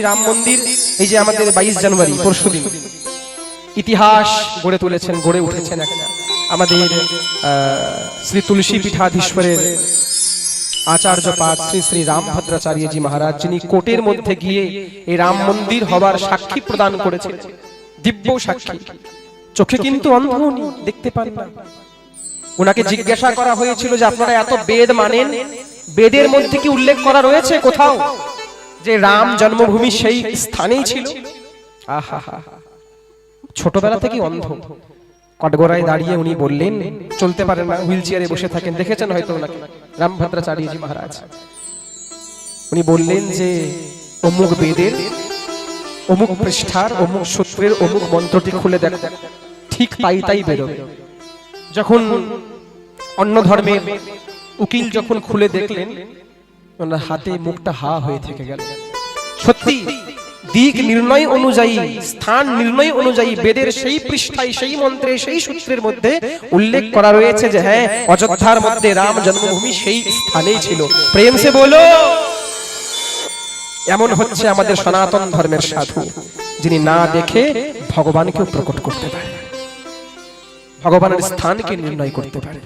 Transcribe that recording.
রাম মন্দির এই যে আমাদের 22 জানুয়ারি পরশুদিন ইতিহাস গড়ে তুলেছেন, গড়ে উঠেছেন আমাদের শ্রী তুলসী পীঠাধীশ্বরের আচার্যপাদ শ্রী শ্রী রামভদ্রাচার্যজি মহারাজ, যিনি কোটের মধ্যে গিয়ে এই রাম মন্দির হবার সাক্ষী প্রদান করেছেন, দিব্য সাক্ষী। চোখে কিন্তু অন্ধ, উনি দেখতে পান না। ওনাকে জিজ্ঞাসা করা হয়েছিল যে আপনারা এত বেদ মানেন, বেদের মধ্যে কি উল্লেখ করা রয়েছে কোথাও যে রাম জন্মভূমি সেই স্থানেই ছিল? আহা, ছোটবেলা থেকে অন্ধ, কটগড়ায় দাঁড়িয়ে উনি বললেন, চলতে পারেন না, হুইল চেয়ারে বসে থাকেন, দেখেছেন হয়তো ওনাকে, রামভদ্রাচার্যজি মহারাজ। উনি বললেন যে অমুক বেদের অমুক পৃষ্ঠার অমুক সূত্রের অমুক মন্ত্রটি খুলে দেখ, ঠিক তাই তাই বেরোবে। যখন অন্য ধর্মের উকিল যখন খুলে দেখলেন, ওনার হাতে মুখটা হা হয়ে থেকে গেল। সত্যি দিক নির্ণয় অনুযায়ী, স্থান নির্ণয় অনুযায়ী বেদের সেই পৃষ্ঠায়, সেই মন্ত্রে, সেই সূত্রের মধ্যে উল্লেখ করা রয়েছে যে হ্যাঁ, অযোধ্যার মধ্যে রাম জন্মভূমি সেই স্থানেই ছিল। প্রেম সে বলো। এমন হচ্ছে আমাদের সনাতন ধর্মের সাধু, যিনি না দেখে ভগবানকেও প্রকট করতে পারে, ভগবানের স্থানকে নির্ণয় করতে পারে।